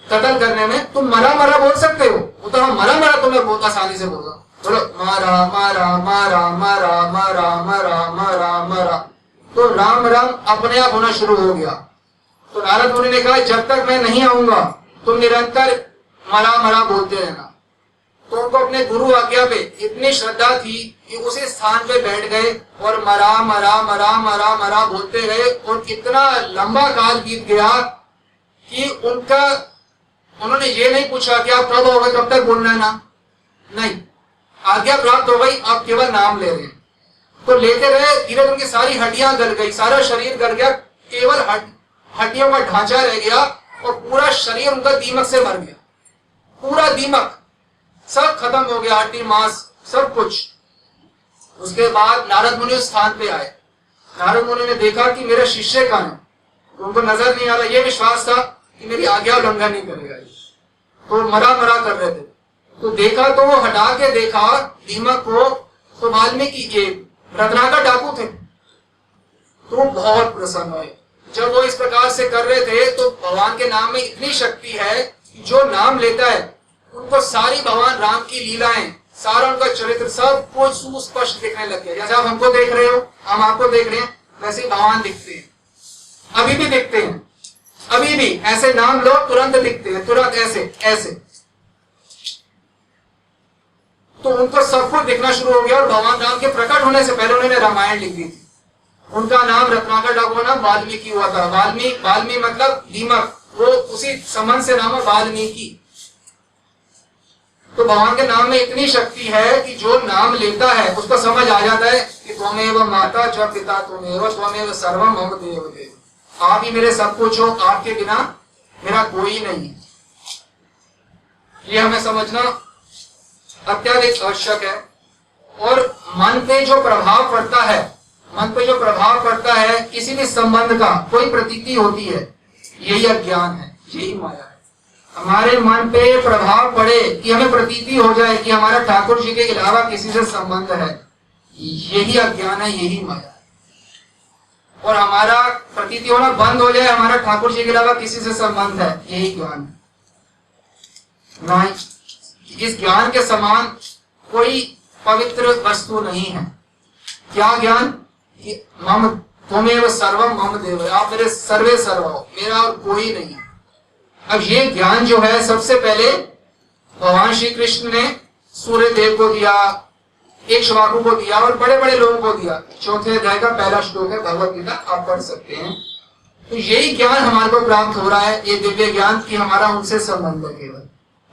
कत्ल करने में, तुम मरा मरा बोल सकते हो। वो तो मरा मरा तुम्हें बहुत आसानी से बोला, बोलो मारा मारा मारा मारा मारा मारा मारा मारा, तो राम राम अपने आप होना शुरू हो गया। तो नारद मुनि ने कहा जब तक मैं नहीं आऊंगा तुम निरंतर मरा मरा बोलते रहना। तो उनको अपने गुरु आज्ञा पे इतनी श्रद्धा थी कि उसी स्थान पे बैठ गए और मरा मरा मरा मरा मरा बोलते गए, और कितना लंबा काल बीत गया कि उन्होंने ये नहीं पूछा कि आप कब आओगे, कब तक बोलना है ना, नहीं, आज्ञा प्राप्त हो गई, आप केवल नाम ले रहे हैं। तो लेते रहे, धीरे धीरे उनकी सारी हड्डियां गल गई, सारा शरीर गल गया, केवल हड्डियों का ढांचा रह गया और पूरा शरीर उनका दीमक से भर गया, पूरा दीमक सब खत्म हो गया, हड्डी मांस सब कुछ। उसके बाद नारद मुनि उस स्थान पे आए। नारद मुनि ने देखा कि मेरे शिष्य कहाँ हैं, उनको नजर नहीं आ रहा, ये विश्वास था कि मेरी आज्ञा उल्लंघन नहीं करेगा, तो मरा मरा कर रहे थे। तो देखा तो वो हटा के देखा दीमक को, तो वाल्मीकि के रत्नाकर डाकू थे। तो वो बहुत प्रसन्न हुए। जब वो इस प्रकार से कर रहे थे तो भगवान के नाम में इतनी शक्ति है कि जो नाम लेता है उनको सारी भगवान राम की लीलाएं, सारा उनका चरित्र सब कुछ सुस्पष्ट दिखने लग गया। जैसे आप हमको देख रहे हो, हम आपको देख रहे हैं, वैसे ही भगवान दिखते हैं, अभी भी दिखते हैं, अभी भी ऐसे नाम लो तुरंत दिखते हैं, तुरंत ऐसे ऐसे। तो उनको सब कुछ दिखना शुरू हो गया। और भगवान राम के प्रकट होने से पहले उन्होंने रामायण लिख दी थी। उनका नाम रत्नाकर डाकू का नाम वाल्मीकि हुआ था। वाल्मीकि मतलब दीमक, वो उसी संबंध से नाम है वाल्मीकि। तो भगवान के नाम में इतनी शक्ति है कि जो नाम लेता है उसको समझ आ जाता है कि त्वमेव माता च पिता त्वमेव त्वमेव सर्वम मम देव देव। आप ही मेरे सब कुछ हो, आपके बिना मेरा कोई नहीं। ये हमें समझना अत्यधिक आवश्यक है। और मन पे जो प्रभाव पड़ता है, मन पे जो प्रभाव पड़ता है किसी भी संबंध का, कोई प्रतीति होती है, यही अज्ञान है, यही माया है। हमारे मन पे प्रभाव पड़े कि हमें प्रतीति हो जाए कि हमारा ठाकुर जी के अलावा किसी से संबंध है, यही अज्ञान है, यही माया है। और हमारा प्रतीति होना बंद हो जाए हमारा ठाकुर जी के अलावा किसी से संबंध है, यही ज्ञान है। नहीं, इस ज्ञान के समान कोई पवित्र वस्तु नहीं है। क्या ज्ञान कि मम त्वमेव सर्वम मम देव, आप मेरे सर्वे सर्व हो, मेरा और कोई नहीं है। अब ये ज्ञान जो है सबसे पहले भगवान श्री कृष्ण ने सूर्य देव को दिया, एक श्वाकु को दिया और बड़े बड़े लोगों को दिया। चौथे अध्याय का पहला श्लोक है भगवत गीता, आप पढ़ सकते हैं। तो यही ज्ञान हमारे को प्राप्त हो रहा है, ये दिव्य ज्ञान की हमारा उनसे संबंध है केवल।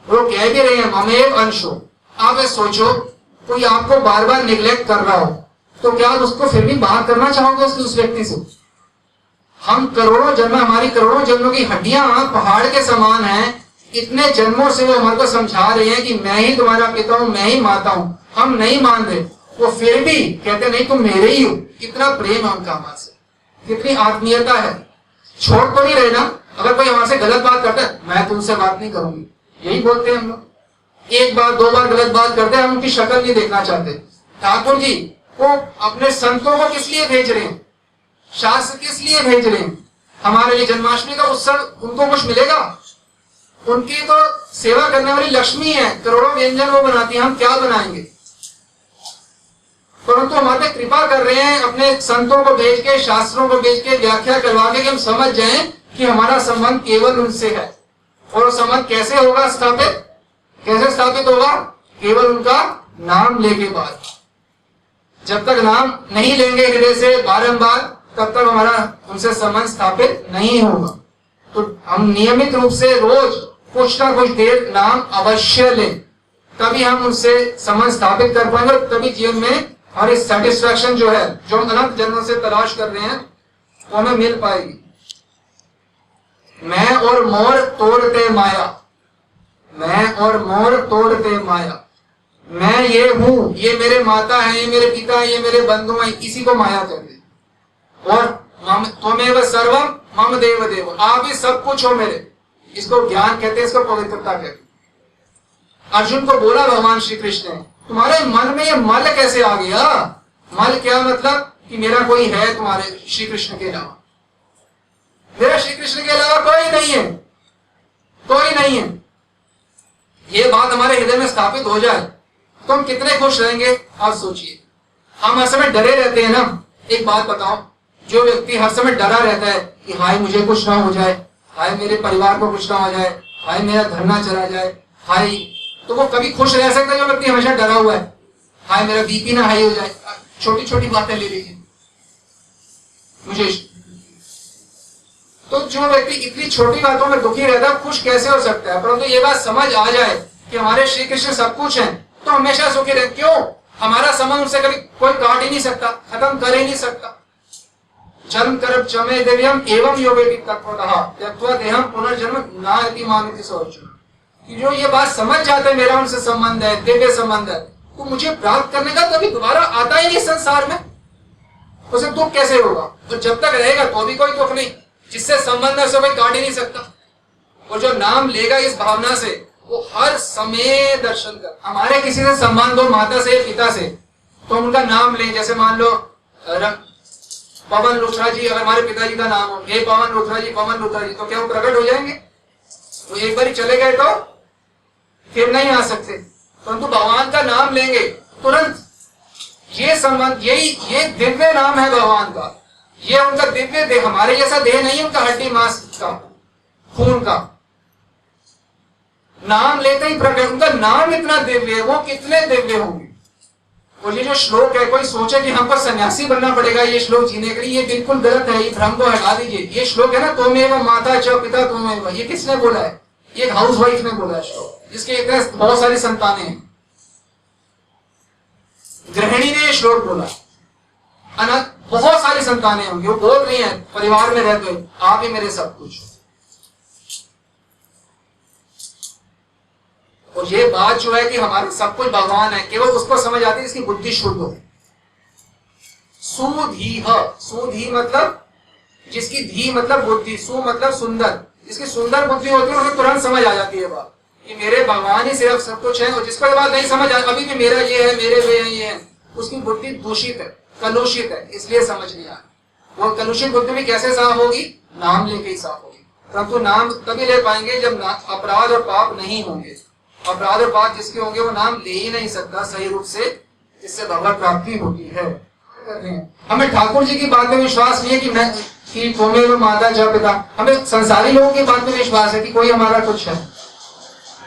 वो कह भी रहे हैं ममेव अंशो। आप सोचो कोई आपको बार बार निग्लेक्ट कर रहा हो तो क्या आप उसको फिर भी बाहर करना चाहोगे उस व्यक्ति से? हम करोड़ों जन्म, हमारी करोड़ों जन्मों की हड्डियां पहाड़ के समान हैं, इतने जन्मों से वो हमारे को समझा रहे हैं कि मैं ही तुम्हारा पिता हूं, मैं ही माता हूं। हम नहीं मान रहे, वो फिर भी कहते नहीं तुम मेरे ही हो। कितना प्रेम है उनका हमारे से, कितनी आत्मीयता है। छोड़ तो नहीं रहे ना। अगर कोई हमारे से गलत बात करता है, मैं तुमसे बात नहीं करूंगी, यही बोलते हैं हम लोग। एक बार दो बार गलत बात करते हैं, हम उनकी शक्ल नहीं देखना चाहते। ठाकुर जी को अपने संतों को किस लिए भेज रहे हैं, शास्त्र किस लिए भेज रहे हैं? हमारे लिए जन्माष्टमी का उत्सव उनको कुछ मिलेगा? उनकी तो सेवा करने वाली लक्ष्मी है, करोड़ों व्यंजन वो बनाती है, हम क्या बनाएंगे। परंतु हमारे पे कृपा कर रहे हैं अपने संतों को भेज के, शास्त्रों को भेज के, व्याख्या करवा के कि हम समझ जाएं कि हमारा संबंध केवल उनसे है। और वो संबंध कैसे होगा स्थापित, कैसे स्थापित होगा? केवल उनका नाम लेके बाद। जब तक नाम नहीं लेंगे हृदय से बारंबार, तब तक हमारा उनसे संबंध स्थापित नहीं होगा। तो हम नियमित रूप से रोज कुछ ना कुछ देर नाम अवश्य लें, तभी हम उनसे संबंध स्थापित कर पाएंगे। तभी जीवन में हमारी सेटिस्फैक्शन जो है, जो हम अनंत जन्मों से तलाश कर रहे हैं, वो हमें मिल पाएगी। मैं और मोर तोड़ते माया, मैं और मोर तोड़ते माया। मैं ये हूं, ये मेरे माता है, ये मेरे पिता है, ये मेरे बंधु हैं, इसी को माया कर दे। और त्वमेव सर्वम मम देव देव, आप ही सब कुछ हो मेरे। इसको ज्ञान कहते हैं, इसको पवित्रता कहते हैं। अर्जुन को बोला भगवान श्री कृष्ण ने, तुम्हारे मन में ये मल कैसे आ गया? मल क्या मतलब? कि मेरा कोई है तुम्हारे श्री कृष्ण के अलावा? मेरा श्री कृष्ण के अलावा कोई नहीं है, कोई नहीं है। ये बात हमारे हृदय में स्थापित हो जाए तो हम कितने खुश रहेंगे आप सोचिए। हम हर समय डरे रहते हैं ना। एक बात बताओ, जो व्यक्ति हर समय डरा रहता है कि हाय मुझे कुछ ना हो जाए, हाय मेरे परिवार को कुछ ना हो जाए, हाय मेरा घर ना चला जाए, हाय, तो वो कभी खुश रह सकता है? जो व्यक्ति हमेशा डरा हुआ है, हाय मेरा बीपी ना हाई हो जाए। छोटी छोटी बातें ले लीजिए मुझे। तो जो व्यक्ति इतनी छोटी बातों में दुखी रहता है, खुश कैसे हो सकता है? परंतु ये बात समझ आ जाए कि हमारे श्री कृष्ण सब कुछ है, तो हमेशा सुखी रहे। क्यों? हमारा संबंध उनसे कभी कोई काट ही नहीं सकता, खत्म कर ही नहीं सकता। जन्म करब चमे देव्यम एवं योगेति तत्वतः त्यक्त्वा देहम पुनर्जन्म नायति मामिति सोचो। कि जो ये बात समझ जाते हैं मेरा उनसे संबंध है, दिव्य संबंध है, तो मुझे प्राप्त करने का कभी दोबारा आता ही नहीं संसार में, उसे दुख कैसे होगा? तो जब तक रहेगा तो भी कोई दुख नहीं। जिससे संबंध है उसे कोई काट ही नहीं सकता। और जो नाम लेगा इस भावना से, वो हर समय दर्शन कर। हमारे किसी से संबंध हो, माता से, पिता से, तो उनका नाम ले। जैसे मान लो पवन लुथरा जी, अगर हमारे पिताजी का नाम हो, हे पवन लुथरा जी, पवन लुथरा जी, तो क्या वो प्रकट हो जाएंगे? वो एक बार ही चले गए तो फिर नहीं आ सकते। परंतु भगवान का नाम लेंगे तुरंत ये संबंध, ये दिव्य नाम है भगवान का। ये उनका दिव्य देह, हमारे जैसा देह नहीं है उनका, हड्डी मांस का, खून का। नाम लेते ही प्रकट, उनका नाम इतना दिव्य है, वो कितने दिव्य होंगे। और ये जो श्लोक है, कोई सोचे कि हमको सन्यासी बनना पड़ेगा ये श्लोक जीने के लिए, ये बिल्कुल गलत है। ये भ्रम को हटा दीजिए। ये श्लोक है ना, त्वमेव माता च पिता त्वमेव, ये किसने बोला है? ये हाउस वाइफ ने बोला है श्लोक, जिसके इतने बहुत सारी संतानें हैं। गृहिणी ने ये श्लोक बोला। अनंत बहुत सारी संतानें होंगी, वो बोल रही हैं परिवार में रहते हुए, आप ही मेरे सब कुछ। और ये बात जो है कि हमारे सब कुछ भगवान है, केवल उसको समझ आती है इसकी बुद्धि शुद्ध हो। सुधीह, सुधी मतलब जिसकी धी मतलब बुद्धि, सु मतलब सुंदर, जिसकी सुंदर बुद्धि होती है उन्हें तुरंत समझ आ जाती है बात कि मेरे भगवान ही सिर्फ सब कुछ है। और जिसको ये बात नहीं समझ आ, अभी भी मेरा ये है, मेरे वे हैं, ये है, उसकी बुद्धि दूषित है, कलुषित है, इसलिए समझ नहीं आ रही। वो कलुषित बुद्धि भी कैसे साफ होगी? नाम लेके ही साफ होगी। परंतु नाम तभी ले पाएंगे जब अपराध और पाप नहीं होंगे। अपराध और पाप जिसके होंगे वो नाम ले ही नहीं सकता सही रूप से, जिससे भगवत प्राप्ति होती है। हमें ठाकुर जी की बात में विश्वास नहीं है कि मैं कि त्वमेव माता च पिता। हमें संसारी लोगों की बात में विश्वास है कि कोई हमारा कुछ है।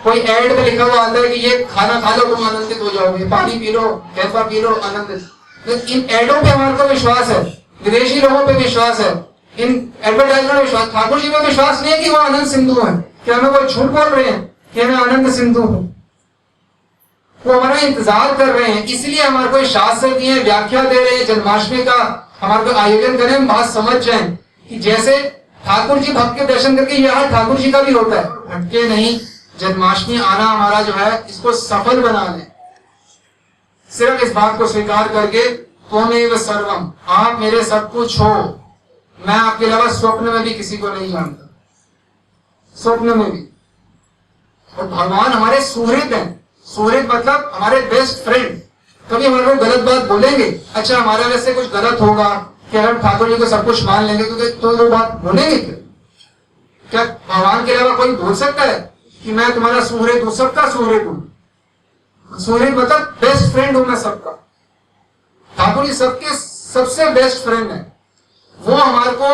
कोई एड में लिखा हुआ आता है कि ये खाना खा लो तुम आनंदित हो जाओगे, पानी पी लो, कैफा पी लो, आनंदित। इन एडों पे हमारे को विश्वास है, विदेशी लोगों पे विश्वास है, इन एडवर्टाइजमेंट में विश्वास। ठाकुर जी में विश्वास नहीं है कि वो आनंद सिंधु है, कि हमें कोई झूठ बोल रहे हैं कि मैं आनंद सिंधु हूं। वो हमारा इंतजार कर रहे हैं, इसलिए हमारे को शास्त्र दिए, व्याख्या दे रहे हैं। जन्माष्टमी का हमारे को आयोजन करें, हम बात समझ जाएं कि जैसे ठाकुर जी भक्त के दर्शन करके यहाँ ठाकुर जी का भी होता है, भटके नहीं। जन्माष्टमी आना हमारा जो है इसको सफल बना लें, सिर्फ इस बात को स्वीकार करके त्वमेव सर्वम, आप मेरे सब कुछ हो, मैं आपके अलावा स्वप्न में भी किसी को नहीं जानता, स्वप्न में भी। और भगवान हमारे सुहृद हैं। सुहृद मतलब हमारे बेस्ट फ्रेंड। कभी हमारे को गलत बात बोलेंगे, अच्छा हमारे वैसे कुछ गलत होगा कि अगर ठाकुर जी को सब कुछ मान लेंगे तो वो बात बोलेंगे क्या भगवान के अलावा कोई बोल सकता है? कि मैं तुम्हारा सुहृद हूं, सबका सुहृद हूं। सुहृद मतलब बेस्ट फ्रेंड हूं मैं सबका। ठाकुर जी सबके सबसे बेस्ट फ्रेंड है। वो हमारे को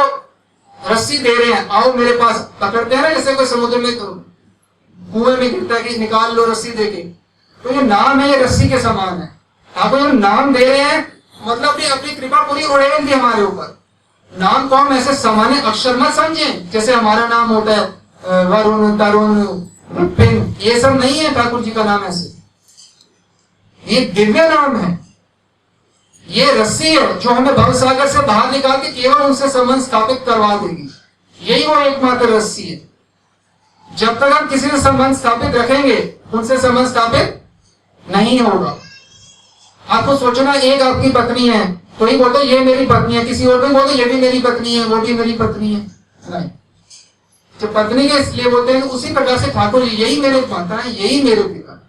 रस्सी दे रहे हैं, आओ मेरे पास, पकड़ते हैं ना जैसे कोई समुद्र में कुएं में गिरता है कि निकाल लो रस्सी देके, तो ये नाम है, ये रस्सी के समान है। ठाकुर जी नाम दे रहे हैं, मतलब भी अपनी कृपा पूरी उड़ेल दी हमारे ऊपर। नाम को हम ऐसे सामान्य अक्षर मत समझें जैसे हमारा नाम होता है वरुण, तरुण, विपिन, ये सब नहीं है ठाकुर जी का नाम ऐसे। ये दिव्य नाम है, ये रस्सी है जो हमें भवसागर से बाहर निकाल के केवल उनसे संबंध स्थापित करवा देगी। यही वो एकमात्र रस्सी है। जब तक हम किसी से संबंध स्थापित रखेंगे उनसे संबंध स्थापित नहीं होगा। आपको सोचना, एक आपकी पत्नी है तो ही बोलते ये मेरी पत्नी है, किसी और को बोलते ये भी मेरी पत्नी है, वो भी मेरी पत्नी है, नहीं। जो पत्नी के इसलिए बोलते हैं, उसी प्रकार से ठाकुर जी यही मेरे माता है, यही मेरे पिता,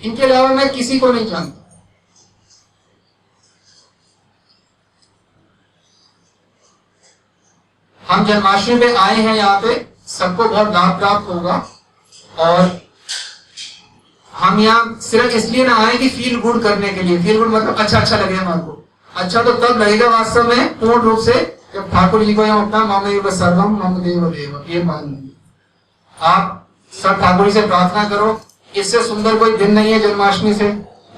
इनके अलावा मैं किसी को नहीं जानता। हम जन्माष्टमी पे आए हैं यहाँ पे, सबको बहुत लाभ प्राप्त होगा। और हम यहाँ सिर्फ इसलिए ना आए कि फील गुड करने के लिए। फील गुड मतलब अच्छा अच्छा लगे हमारे को। अच्छा तो तब लगेगा वास्तव में पूर्ण रूप से जब ठाकुर जी को हम अपना मम सर्वम मम देव देव ये मान लेंगे। आप सब ठाकुर जी से प्रार्थना करो। इससे सुंदर कोई दिन नहीं है जन्माष्टमी से,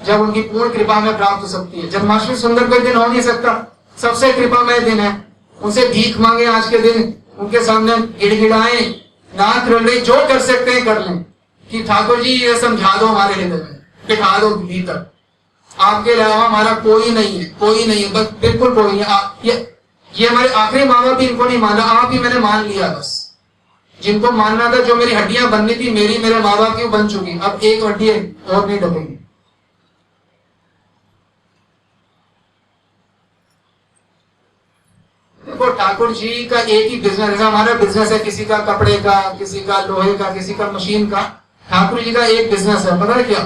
जब उनकी पूर्ण कृपा हमें प्राप्त हो सकती है। जन्माष्टमी सुंदर कोई दिन हो नहीं सकता, सबसे कृपामय दिन है। उनसे भीख मांगे आज के दिन, उनके सामने गिड़गिड़ाएं, नाक रगड़े, जो कर सकते हैं कर लें कि ठाकुर जी ये समझा दो हमारे हृदय में, बिठा दो भीतर। आपके अलावा हमारा कोई नहीं है, कोई नहीं है, बस बिल्कुल कोई नहीं है। ये हमारे आखिरी माँ बाप भी इनको नहीं माना, आप ही मैंने मान लिया बस। जिनको मानना था, जो मेरी हड्डियां बननी थी मेरी, मेरे माँ बाप की बन चुकी, अब एक हड्डी और नहीं डलेगी। देखो ठाकुर जी का एक ही बिजनेस है, हमारा बिजनेस है किसी का कपड़े का, किसी का लोहे का, किसी का मशीन का। ठाकुर जी का एक बिजनेस है, पता है क्या?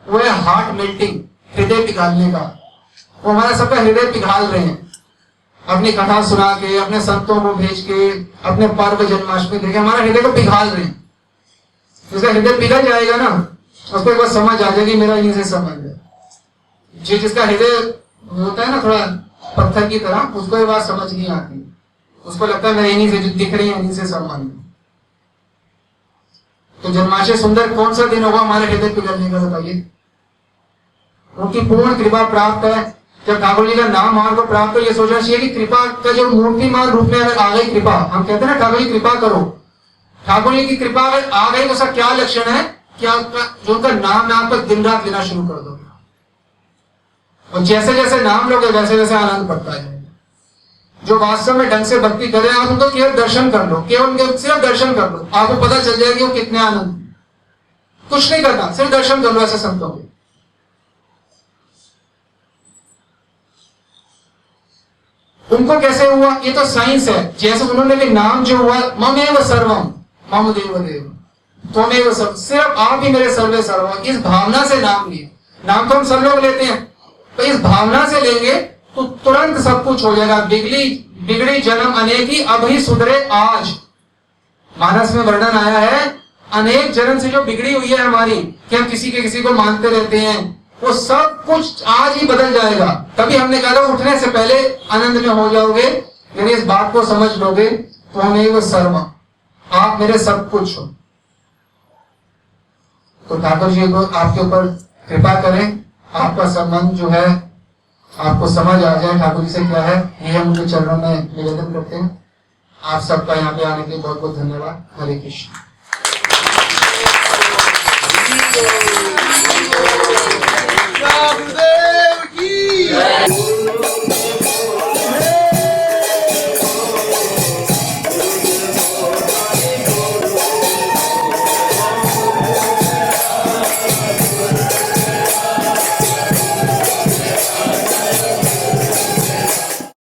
वो है हार्ट मेल्टिंग, हृदय पिघालने का। वो हमारा सबका हृदय पिघाल रहे हैं अपनी कथा सुना के, अपने संतों को भेज के, अपने पर्व जन्माष्टमी देके हमारा हृदय को पिघाल रहे हैं। जिसका हृदय पिघल जाएगा ना, उसको एक बार समझ आ जाएगी मेरा इन्हीं से संबंध है। जिसका हृदय होता है ना थोड़ा पत्थर की तरह, उसको ये बात समझ नहीं आती, उसको लगता है मेरे इन्हीं से जो दिख रही है इन्हीं से संबंध। तो जन्माष्टमी सुंदर कौन सा दिन होगा हमारे हृदय पिघलने का, बताइए? उनकी पूर्ण कृपा प्राप्त है। जब ठाकुर जी का नाम हमारे को प्राप्त हो, ये सोचना चाहिए कि कृपा का जो मूर्तिमान रूप में अगर आ गई कृपा, हम कहते हैं ना ठाकुर जी कृपा करो, ठाकुर जी की कृपा अगर आ गई तो उसका क्या लक्षण है कि आपका जो उनका नाम आप पर दिन रात लेना शुरू कर दोगे, और जैसे जैसे नाम लोगे वैसे वैसे आनंद बढ़ता है। जो वास्तव में ढंग से भक्ति करे, आप उनको केवल दर्शन कर लो, केवल उनके सिर्फ दर्शन कर लो, आपको पता चल जाएगा वो कितने आनंद। कुछ नहीं करना, सिर्फ दर्शन कर लो ऐसे संतों के। उनको कैसे हुआ, ये तो साइंस है। जैसे उन्होंने भी नाम जो हुआ ममेव सर्वम मम देव देव त्वमेव सर्व, सिर्फ आप ही मेरे सर्वे सर्वम, इस भावना से नाम लिए। नाम तो हम सब लोग लेते हैं, तो इस भावना से लेंगे तो तुरंत सब कुछ हो जाएगा। बिगड़ी जन्म अनेक अब ही सुधरे आज। मानस में वर्णन आया है अनेक जन्म से जो बिगड़ी हुई है हमारी, कि हम किसी के किसी को मानते रहते हैं, वो सब कुछ आज ही बदल जाएगा। तभी हमने कहा उठने से पहले आनंद में हो जाओगे। यदि इस बात को समझ लोगे तो हमें वो सर्व, आप मेरे सब कुछ हो। तो ठाकुर जी को आपके ऊपर कृपा करें, आपका संबंध जो है आपको समझ आ जाए ठाकुर जी से क्या है, ये हम उनके चरणों में निवेदन करते हैं। आप सबका यहाँ पे आने के लिए बहुत बहुत धन्यवाद। हरे कृष्ण। गुरुदेव की